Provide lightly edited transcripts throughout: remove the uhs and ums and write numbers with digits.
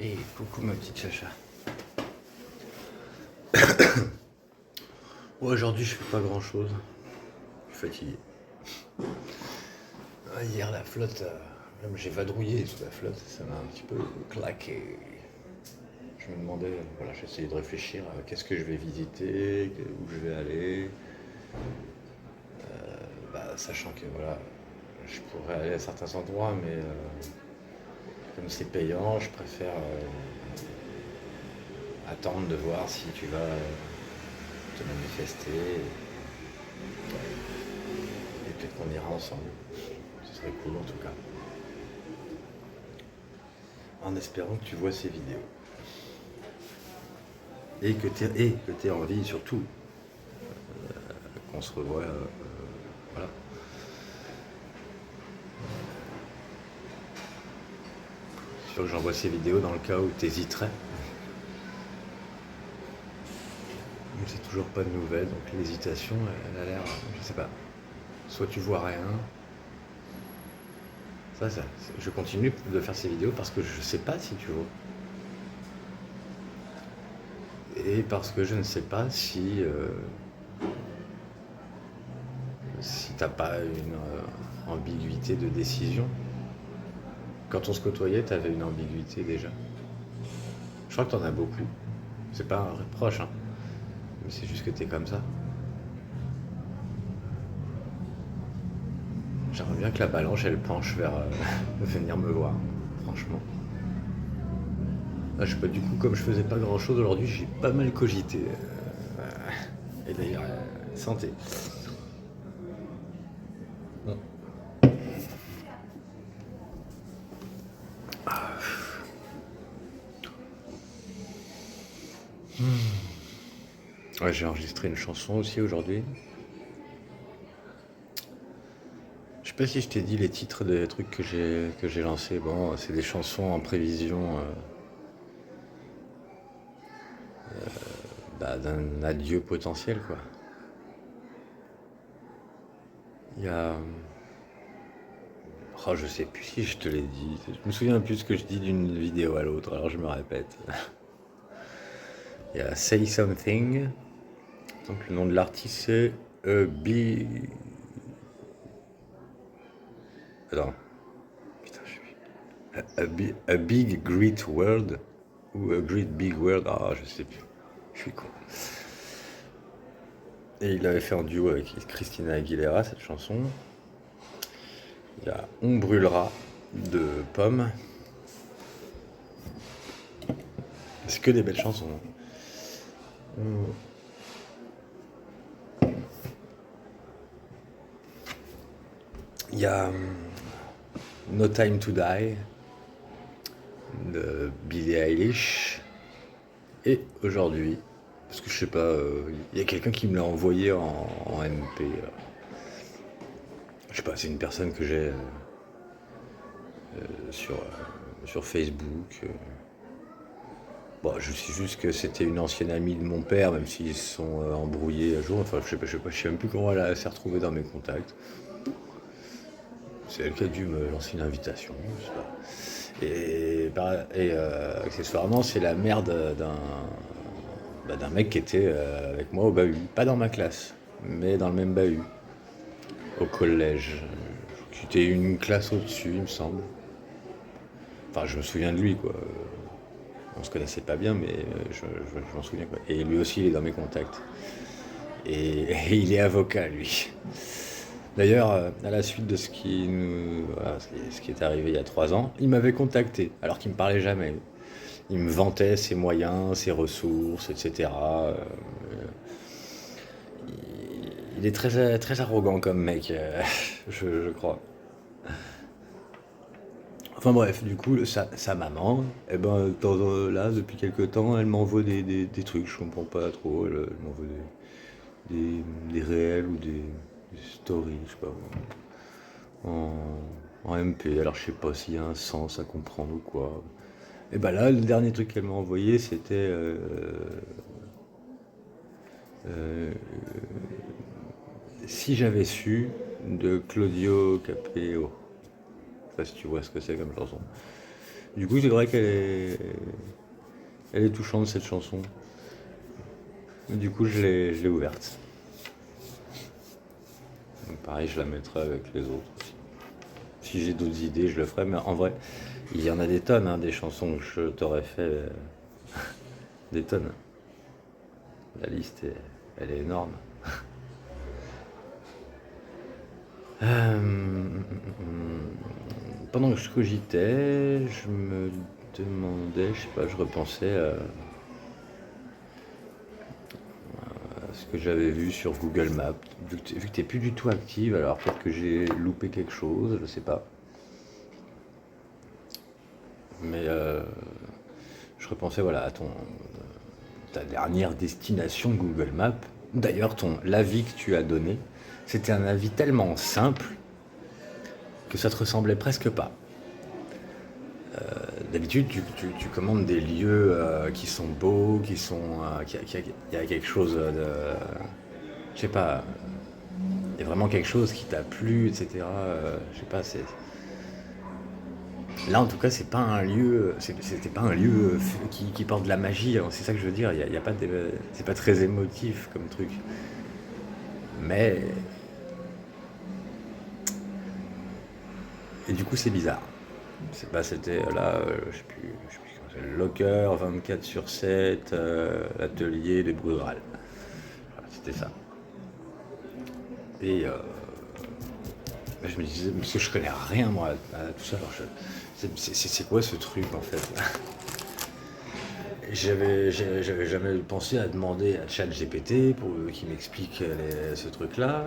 Et coucou ma petite chacha. Ouais, aujourd'hui je fais pas grand chose. Je suis fatigué. Hier la flotte, même j'ai vadrouillé sous la flotte, ça m'a un petit peu claqué. Je me demandais, voilà, j'essayais de réfléchir à qu'est-ce que je vais visiter, où je vais aller. Sachant que voilà, je pourrais aller à certains endroits, mais comme c'est payant, je préfère attendre de voir si tu vas te manifester. Et peut-être qu'on ira ensemble. Ce serait cool en tout cas. En espérant que tu vois ces vidéos. Et que tu aies envie surtout qu'on se revoie. Voilà. C'est sûr que j'envoie ces vidéos dans le cas où tu hésiterais. Mais c'est toujours pas de nouvelles, donc l'hésitation, elle a l'air, je sais pas. Soit tu vois rien. Je continue de faire ces vidéos parce que je sais pas si tu vois. Et parce que je ne sais pas si t'as pas une ambiguïté de décision. Quand on se côtoyait, t'avais une ambiguïté déjà. Je crois que t'en as beaucoup. C'est pas un reproche, hein. Mais c'est juste que t'es comme ça. J'aimerais bien que la balance elle penche vers venir me voir, franchement. Là, je sais pas, du coup, comme je faisais pas grand chose aujourd'hui, j'ai pas mal cogité. Et d'ailleurs, santé. Bon. Ouais, j'ai enregistré une chanson aussi aujourd'hui. Je sais pas si je t'ai dit les titres des trucs que j'ai lancés. Bon, c'est des chansons en prévision d'un adieu potentiel, quoi. Il y a. Oh, je sais plus si je te l'ai dit. Je me souviens plus ce que je dis d'une vidéo à l'autre, alors je me répète. Il y a Say Something. Donc le nom de l'artiste c'est Big. Attends. Putain, a Big Great World. Ou A Great Big World. Ah, je sais plus. Je suis con. Et il avait fait un duo avec Christina Aguilera, cette chanson. Il y a On brûlera de Pomme. C'est que des belles chansons. Il y a No Time to Die de Billie Eilish. Et aujourd'hui, parce que je sais pas, il y a quelqu'un qui me l'a envoyé en MP. Je sais pas, c'est une personne que j'ai sur Facebook. Bon, je sais juste que c'était une ancienne amie de mon père, même s'ils se sont embrouillés un jour. Enfin, je sais même plus comment elle s'est retrouvée dans mes contacts. C'est elle qui a dû me lancer une invitation, je sais pas. Accessoirement, c'est la mère d'un mec qui était avec moi au bahut. Pas dans ma classe, mais dans le même bahut, au collège. Qui était une classe au-dessus, il me semble. Enfin, je me souviens de lui, quoi. On se connaissait pas bien, mais je m'en souviens, quoi. Et lui aussi, il est dans mes contacts. Et il est avocat, lui. D'ailleurs, à la suite de voilà, ce qui est arrivé il y a 3 ans, il m'avait contacté, alors qu'il me parlait jamais. Il me vantait ses moyens, ses ressources, etc. Il est très, très arrogant comme mec, je crois. Enfin bref, du coup, sa maman, eh ben, là, depuis quelques temps, elle m'envoie des trucs, je comprends pas trop. Elle m'envoie des réels ou des stories, je sais pas, en, en MP. Alors je sais pas s'il y a un sens à comprendre ou quoi. Et ben là, le dernier truc qu'elle m'a envoyé, c'était euh, Si j'avais su de Claudio Capeo. Je sais pas si tu vois ce que c'est comme chanson. Du coup, c'est vrai elle est touchante cette chanson. Du coup, je l'ai ouverte. Donc pareil, je la mettrai avec les autres aussi. Si j'ai d'autres idées, je le ferai. Mais en vrai, il y en a des tonnes, hein, des chansons que je t'aurais fait. Des tonnes. La liste, elle est énorme. Pendant que je cogitais, je me demandais, je sais pas, je repensais à ce que j'avais vu sur Google Maps. Vu que t'es plus du tout active, alors peut-être que j'ai loupé quelque chose, je sais pas. Mais je repensais voilà, à ta dernière destination Google Maps. D'ailleurs, l'avis que tu as donné, c'était un avis tellement simple que ça te ressemblait presque pas. D'habitude, tu commandes des lieux qui sont beaux, qui sont, il y a quelque chose de, je sais pas, il y a vraiment quelque chose qui t'a plu, etc. Je sais pas, c'est là en tout cas, c'est pas un lieu, c'était pas un lieu qui porte de la magie, hein, c'est ça que je veux dire. Il y a pas c'est pas très émotif comme truc, mais et du coup, c'est bizarre. C'est pas, c'était là, je sais plus comment c'est, Locker, 24/7, l'atelier des bruits orales. Voilà, c'était ça. Et je me disais, parce que je connais rien moi à tout ça, alors c'est quoi ce truc en fait? J'avais jamais pensé à demander à ChatGPT pour qu'il m'explique ce truc-là.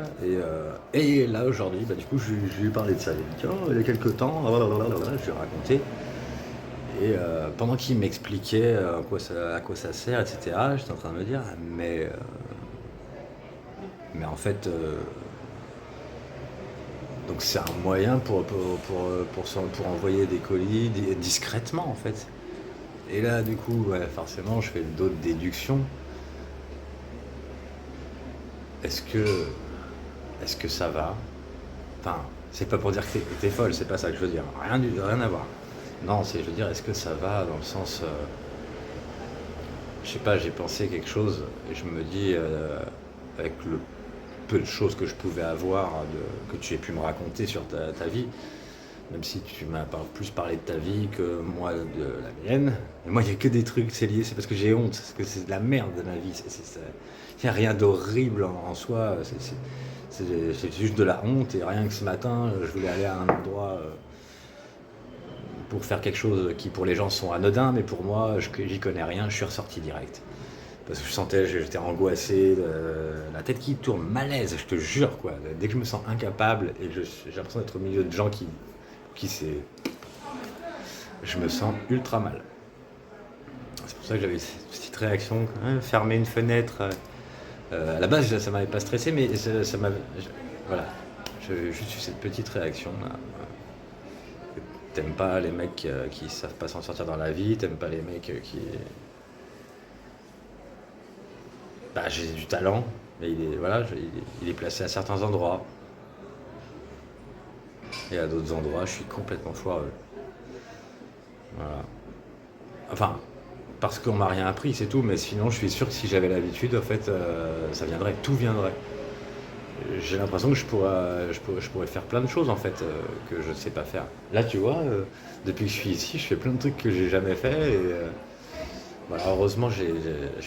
Et là aujourd'hui, bah, du coup, je lui ai parlé de ça. Il m'a dit, oh, il y a quelques temps, je lui ai raconté. Et pendant qu'il m'expliquait à quoi ça sert, etc., j'étais en train de me dire, mais en fait, donc c'est un moyen pour envoyer des colis discrètement en fait. Et là, du coup, ouais, forcément, je fais d'autres déductions. Est-ce que, est-ce que ça va? Enfin, c'est pas pour dire que t'es folle, c'est pas ça que je veux dire. Rien à voir. Non, je veux dire, est-ce que ça va dans le sens, je sais pas, j'ai pensé quelque chose et je me dis, avec le peu de choses que je pouvais avoir, que tu aies pu me raconter sur ta vie, même si tu m'as plus parlé de ta vie que moi de la mienne. Et moi, il n'y a que des trucs, c'est lié, c'est parce que j'ai honte, parce que c'est de la merde de ma vie. Il n'y a rien d'horrible en soi, c'est juste de la honte. Et rien que ce matin, je voulais aller à un endroit pour faire quelque chose qui pour les gens sont anodins, mais pour moi, j'y connais rien, je suis ressorti direct. Parce que j'étais angoissé, la tête qui tourne, malaise, je te jure quoi. Dès que je me sens incapable et que j'ai l'impression d'être au milieu de gens qui c'est, je me sens ultra mal. C'est pour ça que j'avais cette petite réaction, fermer une fenêtre. À la base, ça m'avait pas stressé, mais ça m'a, voilà, j'ai juste eu cette petite réaction là. T'aimes pas les mecs qui savent pas s'en sortir dans la vie, t'aimes pas les mecs qui, bah, j'ai du talent, mais il est placé à certains endroits. Et à d'autres endroits, je suis complètement foireux. Voilà. Enfin, parce qu'on m'a rien appris, c'est tout, mais sinon, je suis sûr que si j'avais l'habitude, en fait, ça viendrait, tout viendrait. J'ai l'impression que je pourrais faire plein de choses, en fait, que je ne sais pas faire. Là, tu vois, depuis que je suis ici, je fais plein de trucs que j'ai jamais fait, et voilà, heureusement, je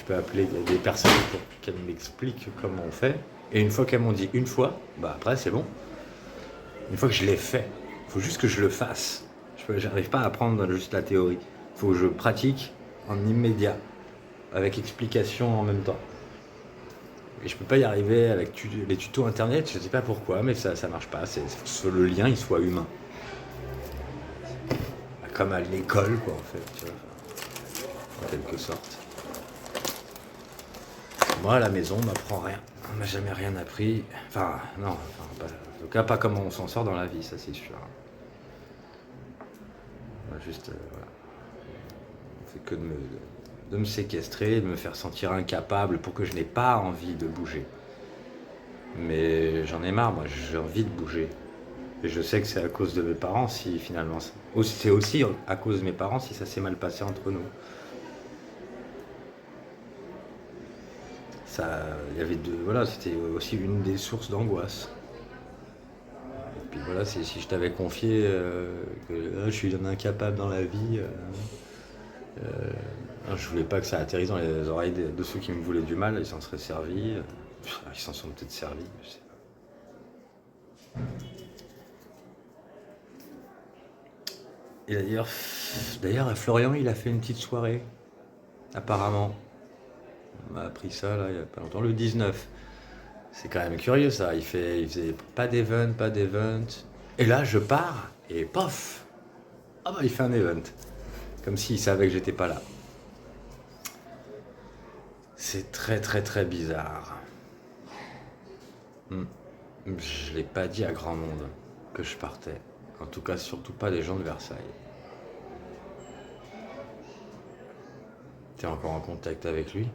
peux appeler des personnes pour qu'elles m'expliquent comment on fait. Et une fois qu'elles m'ont dit une fois, bah après, c'est bon. Une fois que je l'ai fait, il faut juste que je le fasse. J'arrive pas à apprendre juste la théorie. Il faut que je pratique en immédiat, avec explication en même temps. Et je peux pas y arriver avec les tutos internet, je sais pas pourquoi, mais ça marche pas. Faut que le lien il soit humain. Comme à l'école, quoi, en fait, tu vois, en quelque sorte. Moi, à la maison, on m'apprend rien. On m'a jamais rien appris. Enfin, non, en tout cas, pas comment on s'en sort dans la vie, ça c'est sûr. Juste, voilà. On fait que de me séquestrer, de me faire sentir incapable pour que je n'ai pas envie de bouger. Mais j'en ai marre, moi, j'ai envie de bouger. Et je sais que c'est à cause de mes parents si finalement. C'est aussi à cause de mes parents si ça s'est mal passé entre nous. Ça, il y avait deux. Voilà, c'était aussi une des sources d'angoisse. Et puis voilà, si je t'avais confié que je suis un incapable dans la vie, je voulais pas que ça atterrisse dans les oreilles de ceux qui me voulaient du mal, ils s'en seraient servis. Ils s'en sont peut-être servis, je sais pas. Et d'ailleurs, Florian, il a fait une petite soirée, apparemment. On m'a appris ça là, il y a pas longtemps, le 19. C'est quand même curieux ça. Il faisait pas d'event, pas d'event. Et là, je pars et pof. Ah bah il fait un event. Comme s'il savait que j'étais pas là. C'est très très très bizarre. Hmm. Je l'ai pas dit à grand monde que je partais. En tout cas, surtout pas des gens de Versailles. T'es encore en contact avec lui?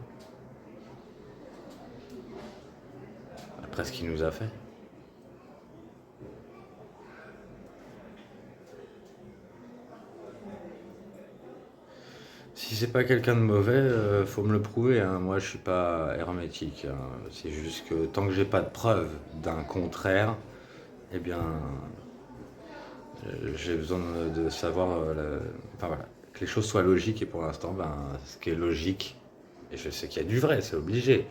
Après ce qu'il nous a fait? Si c'est pas quelqu'un de mauvais, faut me le prouver, hein. Moi, je suis pas hermétique, hein. C'est juste que tant que j'ai pas de preuve d'un contraire, eh bien, j'ai besoin de savoir, enfin voilà, que les choses soient logiques. Et pour l'instant, ben, ce qui est logique, et je sais qu'il y a du vrai, c'est obligé.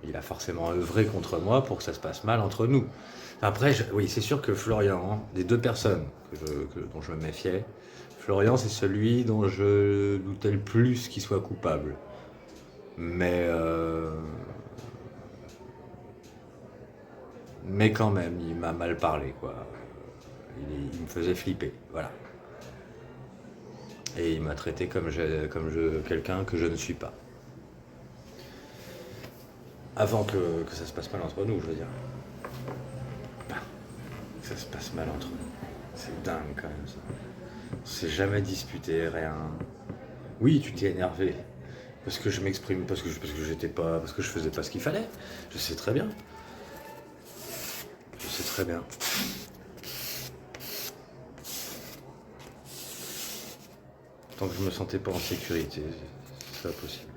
Il a forcément œuvré contre moi pour que ça se passe mal entre nous. Après, oui, c'est sûr que Florian, hein, des deux personnes dont je me méfiais, Florian, c'est celui dont je doutais le plus qu'il soit coupable. Mais, mais quand même, il m'a mal parlé, quoi. Il me faisait flipper, voilà. Et il m'a traité quelqu'un que je ne suis pas. Avant que ça se passe mal entre nous, je veux dire. Bah, que ça se passe mal entre nous. C'est dingue quand même ça. On s'est jamais disputé, rien. Oui, tu t'es énervé. Parce que je m'exprime, parce que j'étais pas. Parce que je faisais pas ce qu'il fallait. Je sais très bien. Je sais très bien. Tant que je me sentais pas en sécurité, c'est pas possible.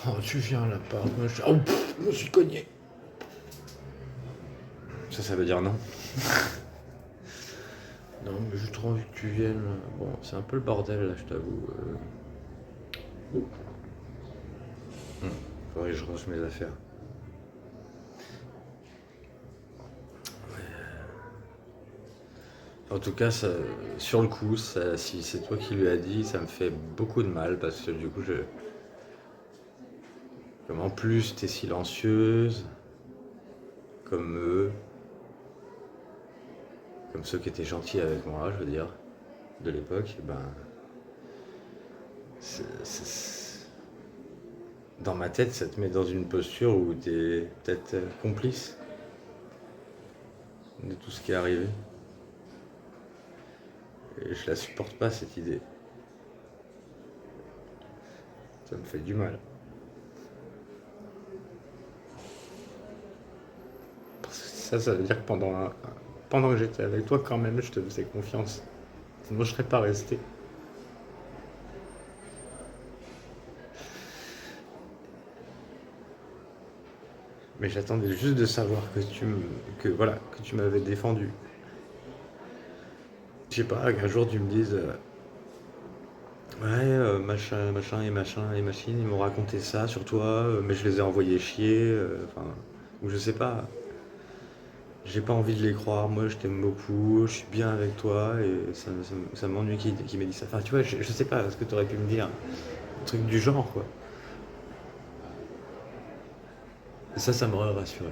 Oh, tu viens là, pas. Oh, je me suis cogné. Ça veut dire non. Non, mais j'ai trop envie que tu viennes. Bon, c'est un peu le bordel là, je t'avoue. Faudrait que je range mes affaires. En tout cas, sur le coup, si c'est toi qui lui as dit, ça me fait beaucoup de mal parce que du coup, comme en plus t'es silencieuse, comme eux, comme ceux qui étaient gentils avec moi, je veux dire, de l'époque, ben, dans ma tête, ça te met dans une posture où t'es peut-être complice de tout ce qui est arrivé. Et je la supporte pas cette idée. Ça me fait du mal. Parce que ça veut dire que pendant que j'étais avec toi, quand même, je te faisais confiance. Sinon, je serais pas resté. Mais j'attendais juste de savoir que tu m'avais défendu. Je sais pas, qu'un jour tu me dises, ouais, machin, machin et machin et machine, ils m'ont raconté ça sur toi, mais je les ai envoyés chier, enfin, ou je sais pas. J'ai pas envie de les croire, moi je t'aime beaucoup, je suis bien avec toi, et ça m'ennuie qu'il m'ait dit ça. Enfin, tu vois, je sais pas ce que t'aurais pu me dire. Un truc du genre, quoi. Et ça m'aurait rassuré.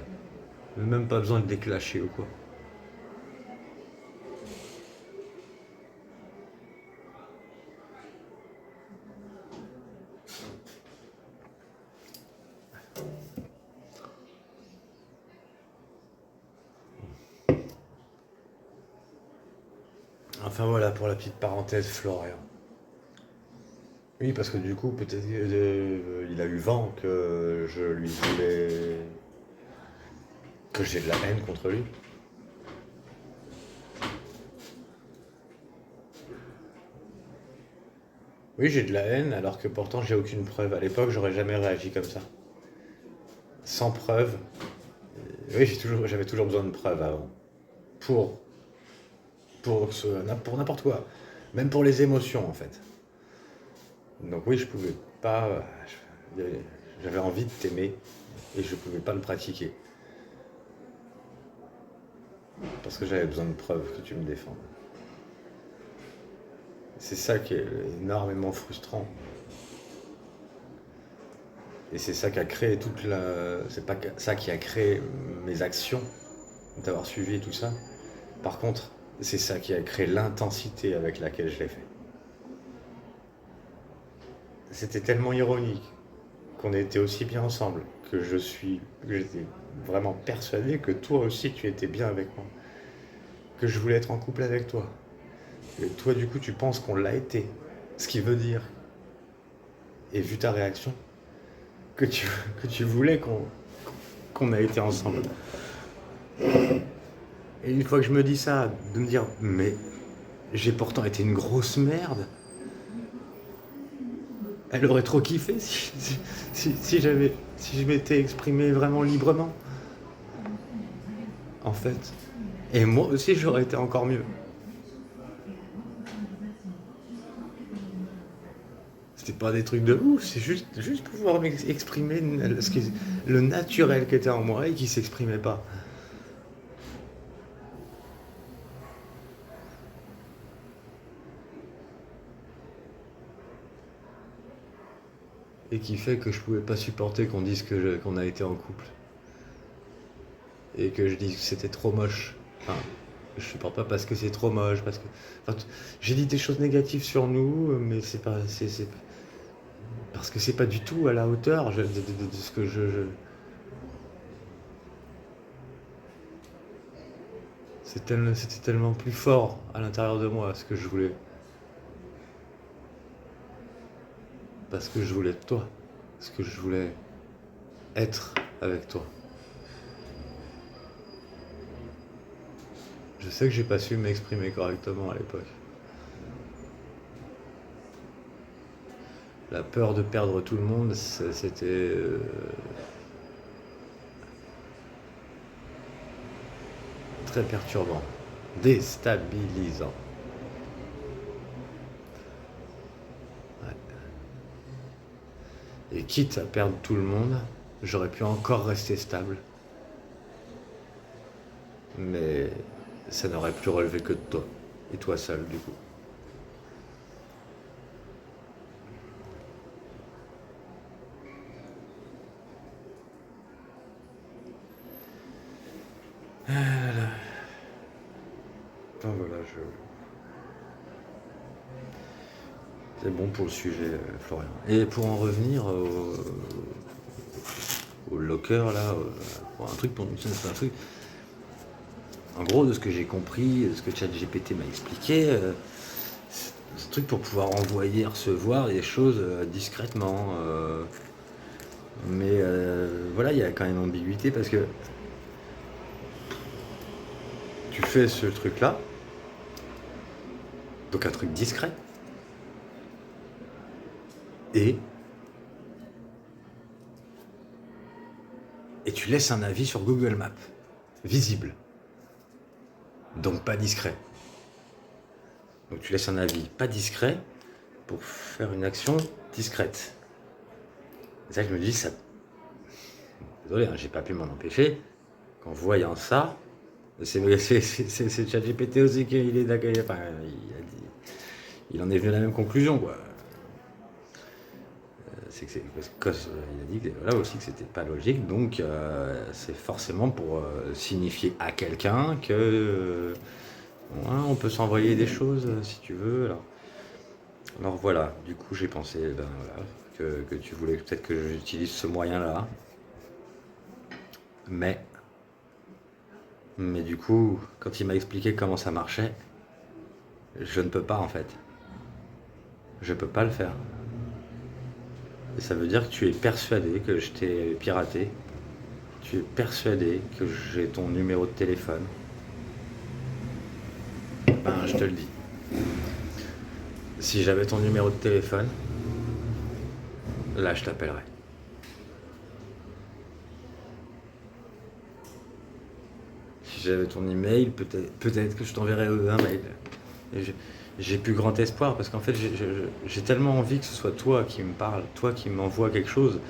Même pas besoin de les clasher ou quoi. Enfin voilà pour la petite parenthèse Florian. Oui, parce que du coup, peut-être il a eu vent que je lui voulais. Que j'ai de la haine contre lui. Oui, j'ai de la haine, alors que pourtant j'ai aucune preuve. À l'époque, j'aurais jamais réagi comme ça. Sans preuve. Oui, j'avais toujours besoin de preuves avant. Pour, pour n'importe quoi. Même pour les émotions, en fait. Donc oui, je pouvais pas. J'avais envie de t'aimer et je pouvais pas le pratiquer. Parce que j'avais besoin de preuves que tu me défendes. C'est ça qui est énormément frustrant. Et c'est ça qui a créé toute la. C'est pas ça qui a créé mes actions, d'avoir suivi tout ça. Par contre, c'est ça qui a créé l'intensité avec laquelle je l'ai fait. C'était tellement ironique qu'on était aussi bien ensemble que j'étais vraiment persuadé que toi aussi tu étais bien avec moi, que je voulais être en couple avec toi. Et toi du coup tu penses qu'on l'a été, ce qui veut dire, et vu ta réaction, que tu, que tu voulais qu'on a été ensemble. Et une fois que je me dis ça, de me dire mais j'ai pourtant été une grosse merde, elle aurait trop kiffé si je m'étais exprimé vraiment librement, en fait. Et moi aussi j'aurais été encore mieux. C'était pas des trucs de ouf, c'est juste pouvoir m'exprimer le naturel qui était en moi et qui s'exprimait pas. Et qui fait que je pouvais pas supporter qu'on dise qu'on a été en couple. Et que je dise que c'était trop moche. Enfin, je supporte pas parce que c'est trop moche, parce que. Enfin, j'ai dit des choses négatives sur nous, mais c'est pas. Parce que c'est pas du tout à la hauteur de ce que c'était tellement plus fort à l'intérieur de moi ce que je voulais. Parce que je voulais toi. Parce que je voulais être avec toi. Je sais que j'ai pas su m'exprimer correctement à l'époque. La peur de perdre tout le monde, c'était très perturbant, déstabilisant. Ouais. Et quitte à perdre tout le monde, j'aurais pu encore rester stable. Mais ça n'aurait plus relevé que de toi. Et toi seul, du coup. Enfin voilà, c'est bon pour le sujet, Florian. Et pour en revenir au locker, là, pour un truc, c'est un truc. En gros, de ce que j'ai compris, de ce que ChatGPT m'a expliqué, c'est un truc pour pouvoir envoyer, recevoir des choses discrètement. Mais voilà, il y a quand même ambiguïté parce que tu fais ce truc-là, donc un truc discret, et, et tu laisses un avis sur Google Maps, visible, donc pas discret. Donc tu laisses un avis pas discret pour faire une action discrète. Et ça, je me dis, ça. Désolé, hein, j'ai pas pu m'en empêcher. Qu'en voyant ça, c'est ChatGPT aussi qu'il est d'accord. Enfin, il en est venu à la même conclusion, quoi. C'est que il a dit que, voilà aussi que c'était pas logique, donc c'est forcément pour signifier à quelqu'un que ouais, on peut s'envoyer des choses si tu veux. Alors voilà, du coup j'ai pensé ben, voilà, que tu voulais peut-être que j'utilise ce moyen-là, mais du coup quand il m'a expliqué comment ça marchait, je ne peux pas en fait, je peux pas le faire. Et ça veut dire que tu es persuadé que je t'ai piraté. Tu es persuadé que j'ai ton numéro de téléphone. Ben, je te le dis. Si j'avais ton numéro de téléphone, là, je t'appellerais. Si j'avais ton email, peut-être que je t'enverrais un mail. Et j'ai plus grand espoir parce qu'en fait, j'ai tellement envie que ce soit toi qui me parle, toi qui m'envoie quelque chose.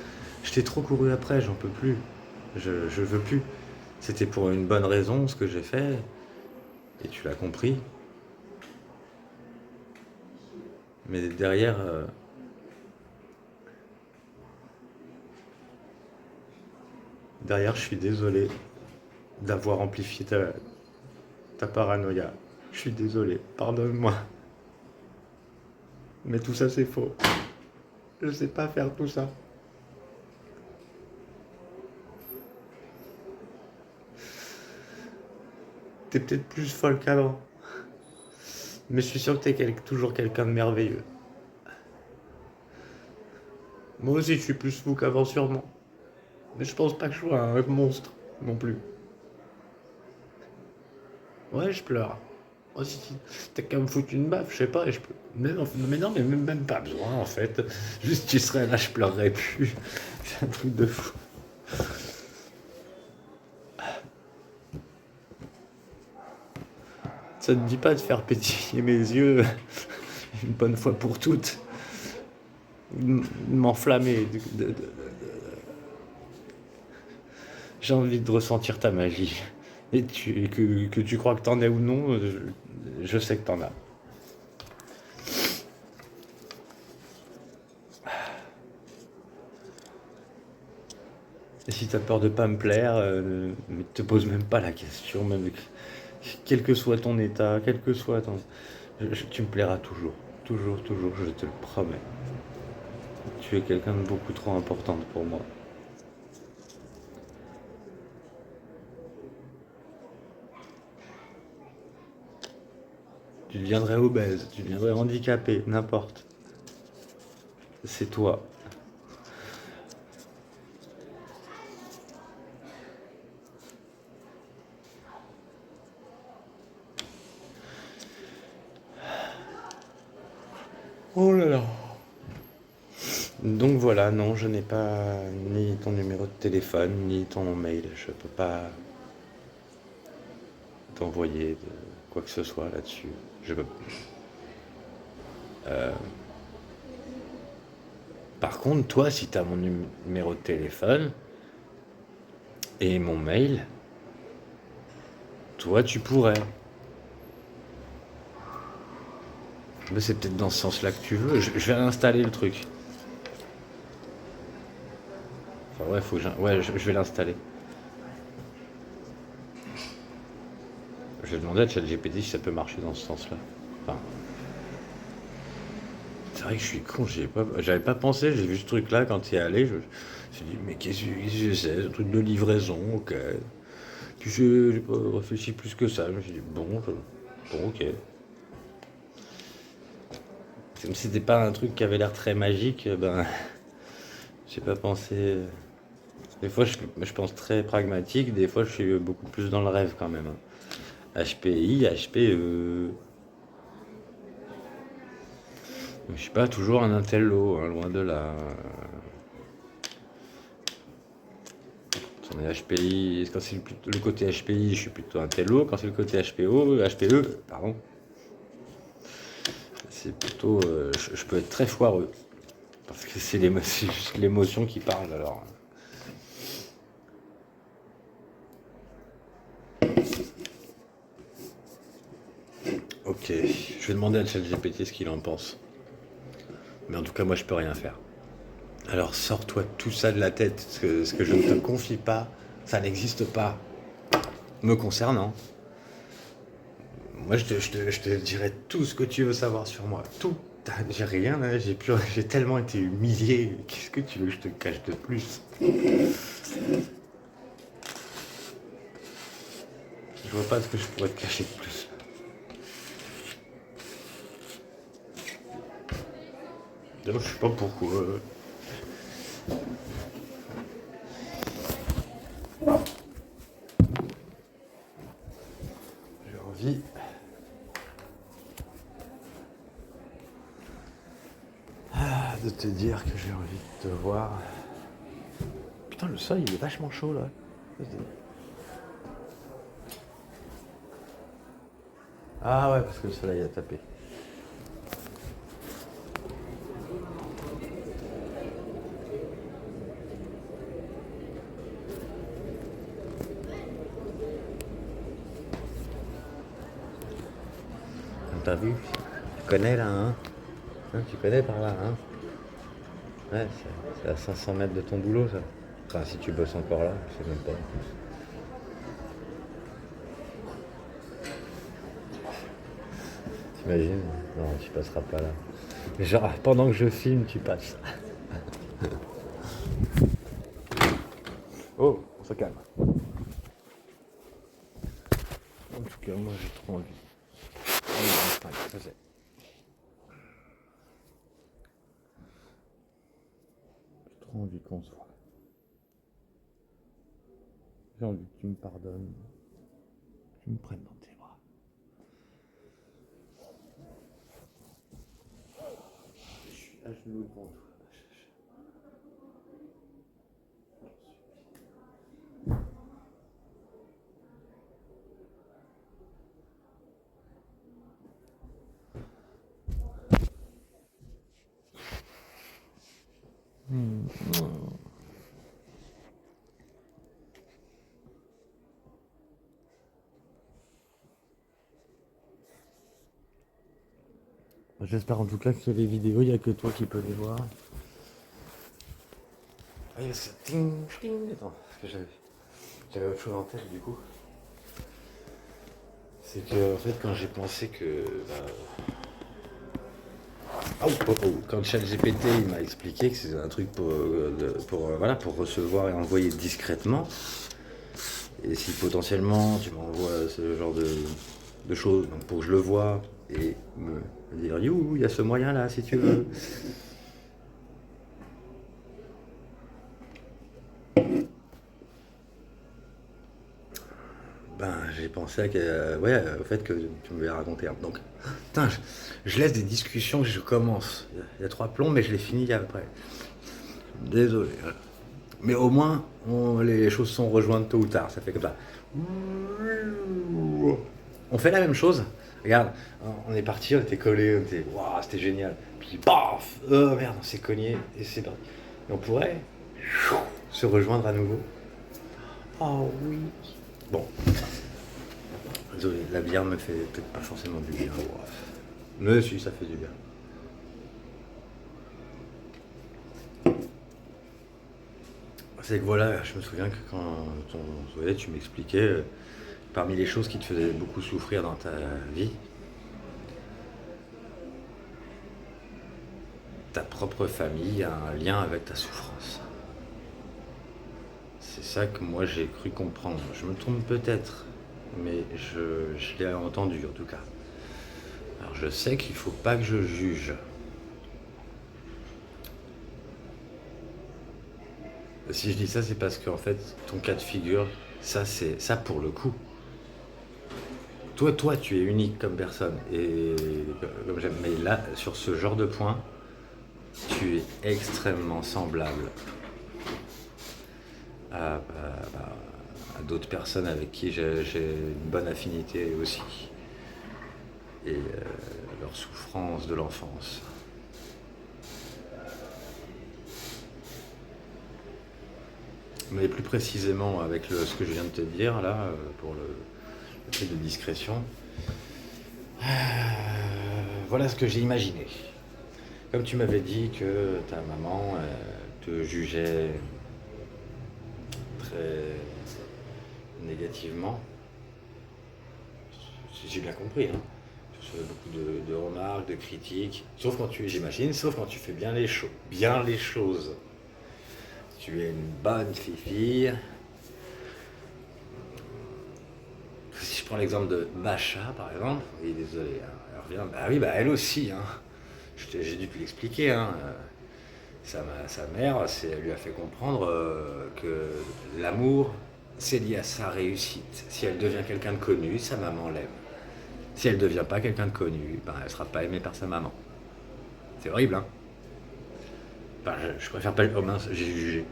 Je t'ai trop couru après, j'en peux plus. Je veux plus. C'était pour une bonne raison ce que j'ai fait, et tu l'as compris. Mais derrière, je suis désolé d'avoir amplifié ta paranoïa. Je suis désolé, pardonne-moi. Mais tout ça, c'est faux. Je sais pas faire tout ça. T'es peut-être plus folle qu'avant. Mais je suis sûr que t'es toujours quelqu'un de merveilleux. Moi aussi, je suis plus fou qu'avant, sûrement. Mais je pense pas que je sois un monstre, non plus. Ouais, je pleure. Oh, si, t'as qu'à me foutre une baffe, je sais pas, et je peux. Mais non, mais même pas besoin, en fait. Juste, tu serais là, je pleurerais plus. C'est un truc de fou. Ça te dit pas de faire pétiller mes yeux une bonne fois pour toutes, m'enflammer. J'ai envie de ressentir ta magie. Et que tu crois que t'en es ou non, je sais que t'en as. Et si t'as peur de pas me plaire, ne te pose même pas la question, même quel que soit ton état, quel que soit ton... tu me plairas toujours. Toujours, toujours, je te le promets. Tu es quelqu'un de beaucoup trop importante pour moi. Tu deviendrais obèse, tu deviendrais handicapé, n'importe. C'est toi. Oh là là. Donc voilà, non, je n'ai pas ni ton numéro de téléphone, ni ton mail. Je peux pas t'envoyer de quoi que ce soit là-dessus. Je peux. Par contre, toi, si tu as mon numéro de téléphone et mon mail, toi, tu pourrais. Mais c'est peut-être dans ce sens-là que tu veux. Je vais réinstaller le truc. Enfin, ouais, faut que ouais, je vais l'installer. Je vais demander à ChatGPT si ça peut marcher dans ce sens-là. Enfin, c'est vrai que je suis con, j'avais pas pensé, j'ai vu ce truc-là quand il est allé. Je me suis dit, mais qu'est-ce que c'est, ce truc de livraison, ok. Puis j'ai pas réfléchi plus que ça. Je me suis dit, bon, ok. Comme si c'était pas un truc qui avait l'air très magique, ben, j'ai pas pensé. Des fois, je pense très pragmatique, des fois, je suis beaucoup plus dans le rêve quand même. HPI, HPE. Je suis pas toujours un intello, hein, loin de là. Quand on est HPI, quand c'est le côté HPI, je suis plutôt intello. Quand c'est le côté HPE, pardon, c'est plutôt. Je peux être très foireux. Parce que c'est juste l'émotion qui parle alors. Ok, je vais demander à ChatGPT ce qu'il en pense. Mais en tout cas, moi, je peux rien faire. Alors, sors-toi tout ça de la tête. Ce que je ne te confie pas, ça n'existe pas. Me concernant. Moi, je te dirai tout ce que tu veux savoir sur moi. Tout. J'ai rien, là. J'ai tellement été humilié. Qu'est-ce que tu veux que je te cache de plus? Je vois pas ce que je pourrais te cacher de plus. D'ailleurs, je sais pas pourquoi. J'ai envie de te dire que j'ai envie de te voir. Putain, le sol il est vachement chaud là. Ah ouais, parce que le soleil a tapé. T'as vu? Tu connais là, hein? Tu connais par là, hein? Ouais, c'est à 500 mètres de ton boulot, ça. Enfin, si tu bosses encore là, je sais même pas. T'imagines? Non, tu passeras pas là. Genre, pendant que je filme, tu passes. Oh, on se calme. En tout cas, moi, j'ai trop envie. Allez, ça c'est. J'ai trop envie qu'on se voit. J'ai envie que tu me pardonnes. Que tu me prennes dans tes bras. Je suis à genoux devant toi. J'espère en tout cas que les vidéos, il n'y a que toi qui peux les voir. Ah, il y a ce ting, ting. Attends, parce que j'avais autre chose en tête du coup. C'est que en fait quand j'ai pensé que quand ChatGPT il m'a expliqué que c'est un truc pour recevoir et envoyer discrètement, et si potentiellement tu m'envoies ce genre de choses, donc pour que je le vois et me dire you, il y a ce moyen là si tu veux. Ben, j'ai pensé au fait que tu m'avais raconté. Donc, putain, je laisse des discussions que je commence. Il y a 3 plombs, mais je les finis après. Désolé. Voilà. Mais au moins, les choses sont rejointes tôt ou tard. Ça fait comme ça. On fait la même chose. Regarde, on est parti, on était collés, waouh, c'était génial. Puis, paf, oh merde, on s'est cogné et c'est parti. Et on pourrait se rejoindre à nouveau. Oh oui. Bon, désolé, la bière me fait peut-être pas forcément du bien. Mais si, ça fait du bien. C'est que voilà, je me souviens que quand on se voyait, tu m'expliquais, parmi les choses qui te faisaient beaucoup souffrir dans ta vie, ta propre famille a un lien avec ta souffrance. C'est ça que moi j'ai cru comprendre. Je me trompe peut-être, mais je l'ai entendu en tout cas. Alors je sais qu'il faut pas que je juge. Si je dis ça, c'est parce qu'en fait, ton cas de figure, ça pour le coup. Toi, tu es unique comme personne. Et comme j'aime. Mais là, sur ce genre de point, tu es extrêmement semblable à, à- à d'autres personnes avec qui j'ai une bonne affinité aussi. Et leur souffrance de l'enfance. Mais plus précisément avec ce que je viens de te dire là, pour le fait de discrétion, voilà ce que j'ai imaginé. Comme tu m'avais dit que ta maman te jugeait très négativement, si j'ai bien compris, hein. Tu recevais beaucoup de remarques, de critiques, sauf quand tu fais bien les choses. Tu es une bonne fille. Si je prends l'exemple de Macha, par exemple, oui, désolé, hein, elle revient, bah oui, bah elle aussi, hein. J'ai dû te l'expliquer, hein. Sa mère, elle lui a fait comprendre que l'amour, c'est lié à sa réussite. Si elle devient quelqu'un de connu, sa maman l'aime. Si elle ne devient pas quelqu'un de connu, ben, elle ne sera pas aimée par sa maman. C'est horrible, hein. Enfin, je préfère pas... Oh mince, j'ai jugé.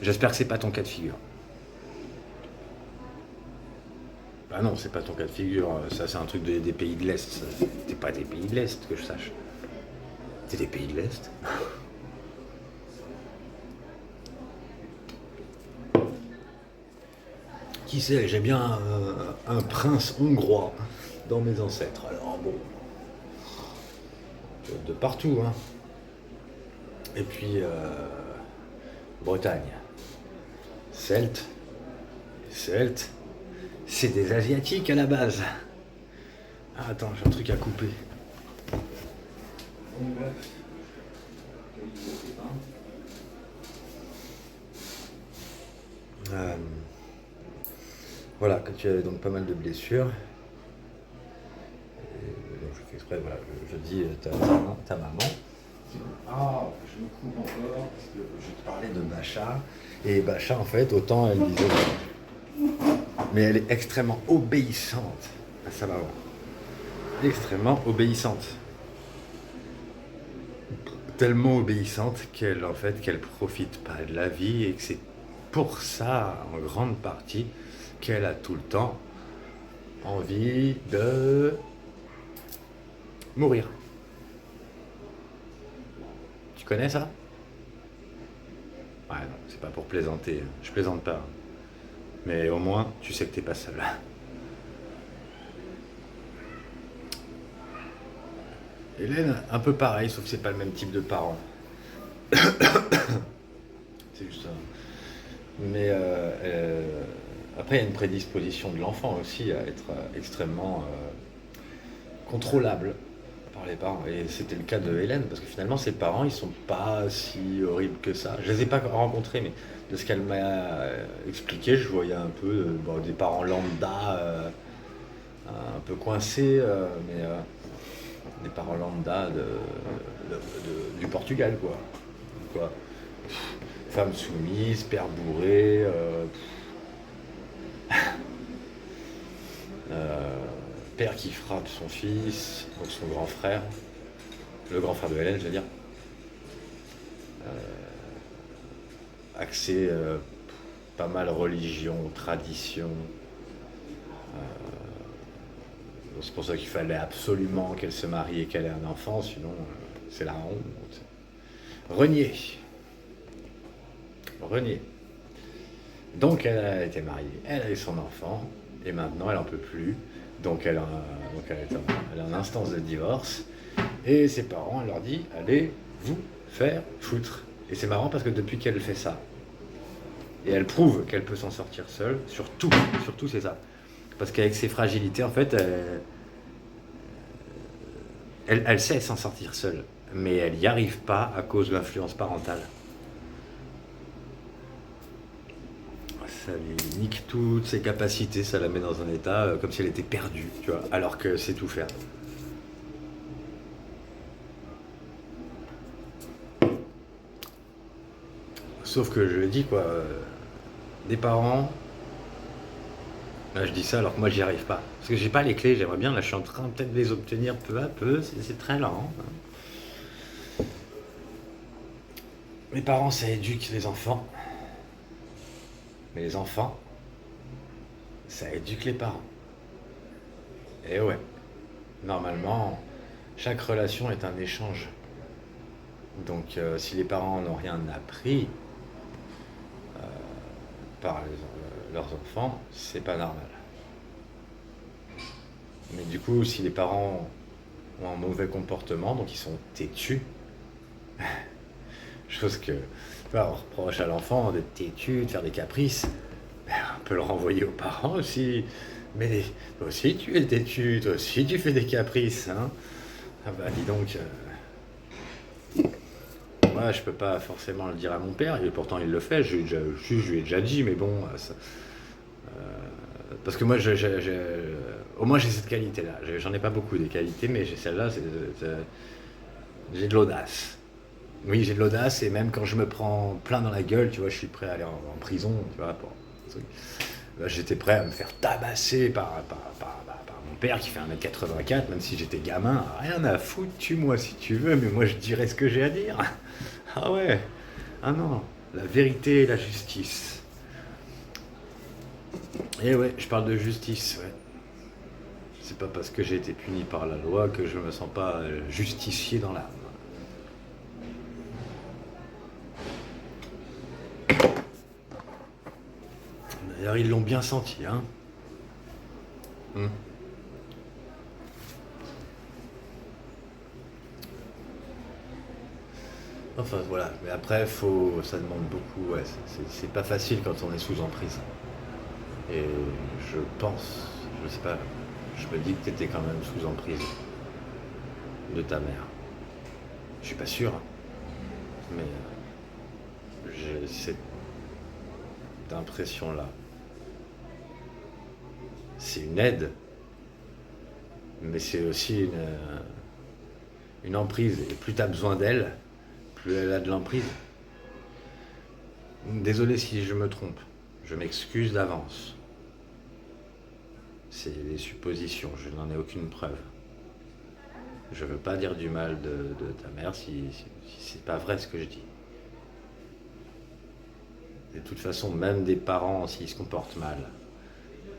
J'espère que c'est pas ton cas de figure. Ah non, c'est pas ton cas de figure. Ça, c'est un truc des pays de l'Est. T'es pas des pays de l'Est, que je sache. T'es des pays de l'Est. Qui sait, j'ai bien un prince hongrois dans mes ancêtres. Alors bon, de partout, hein. Et puis, Bretagne. Celtes. Celtes. C'est des Asiatiques à la base. Ah, attends, j'ai un truc à couper. Voilà, que tu avais donc pas mal de blessures. Et donc je fais exprès, voilà, je dis ta maman. Ah, je me coupe encore, parce que je te parlais de Bacha. Et Bacha, en fait, autant elle disait... Mais elle est extrêmement obéissante à sa maman. Extrêmement obéissante. Tellement obéissante qu'elle profite pas de la vie et que c'est pour ça, en grande partie, qu'elle a tout le temps envie de mourir. Tu connais ça? Ouais, non, c'est pas pour plaisanter, je plaisante pas. Mais au moins, tu sais que t'es pas seul. Hélène, un peu pareil, sauf que c'est pas le même type de parent. C'est juste ça. Mais après, il y a une prédisposition de l'enfant aussi à être extrêmement contrôlable par les parents. Et c'était le cas de Hélène, parce que finalement, ses parents, ils sont pas si horribles que ça. Je les ai pas rencontrés, mais de ce qu'elle m'a expliqué, je voyais un peu des parents lambda, un peu coincés, mais des parents lambda du Portugal, quoi. Femme soumise, père bourré, père qui frappe son fils, donc son grand frère, le grand frère de Hélène, je veux dire, axé pas mal religion, tradition. C'est pour ça qu'il fallait absolument qu'elle se marie et qu'elle ait un enfant, sinon c'est la honte. Renier. Donc elle a été mariée, elle a eu son enfant, et maintenant elle en peut plus. Donc elle est en instance de divorce, et ses parents, elle leur dit, allez vous faire foutre. Et c'est marrant parce que depuis qu'elle fait ça, et elle prouve qu'elle peut s'en sortir seule, surtout c'est ça. Parce qu'avec ses fragilités, en fait, elle sait s'en sortir seule, mais elle n'y arrive pas à cause de l'influence parentale. Ça lui nique toutes ses capacités, ça la met dans un état comme si elle était perdue, tu vois, alors que c'est tout faire. Sauf que je le dis, quoi, des parents, là je dis ça alors que moi j'y arrive pas. Parce que j'ai pas les clés, j'aimerais bien, là je suis en train peut-être de les obtenir peu à peu, c'est très lent. Les parents, ça éduque les enfants. Mais les enfants, ça éduque les parents. Et ouais, normalement, chaque relation est un échange. Donc si les parents n'ont rien appris par leurs enfants, c'est pas normal. Mais du coup, si les parents ont un mauvais comportement, donc ils sont têtus, chose que on reproche à l'enfant d'être têtu, de faire des caprices, on peut le renvoyer aux parents aussi. Mais toi aussi tu es têtu, toi aussi tu fais des caprices, hein. Ah bah dis donc, moi je peux pas forcément le dire à mon père, et pourtant il le fait, je lui ai déjà dit, mais bon, parce que moi au moins j'ai cette qualité-là. J'en ai pas beaucoup des qualités, mais j'ai celle-là, j'ai de l'audace. Oui, j'ai de l'audace et même quand je me prends plein dans la gueule, tu vois, je suis prêt à aller en prison, tu vois, pour un truc. Là, j'étais prêt à me faire tabasser par mon père qui fait 1,84 m, même si j'étais gamin. Rien à foutre, tue-moi si tu veux, mais moi je dirais ce que j'ai à dire. Ah ouais, ah non, la vérité et la justice. Et ouais, je parle de justice, ouais. C'est pas parce que j'ai été puni par la loi que je me sens pas justicié dans l'âme. D'ailleurs, ils l'ont bien senti, hein. Hmm. Enfin voilà, mais après, ça demande beaucoup. Ouais, c'est pas facile quand on est sous emprise. Et je pense, je sais pas, je me dis que t'étais quand même sous emprise de ta mère. Je suis pas sûr, hein, mais j'ai cette impression-là. C'est une aide, mais c'est aussi une emprise. Et plus t'as besoin d'elle, plus elle a de l'emprise. Désolé si je me trompe, je m'excuse d'avance. C'est des suppositions, je n'en ai aucune preuve. Je veux pas dire du mal de ta mère si c'est pas vrai ce que je dis. De toute façon, même des parents, s'ils se comportent mal,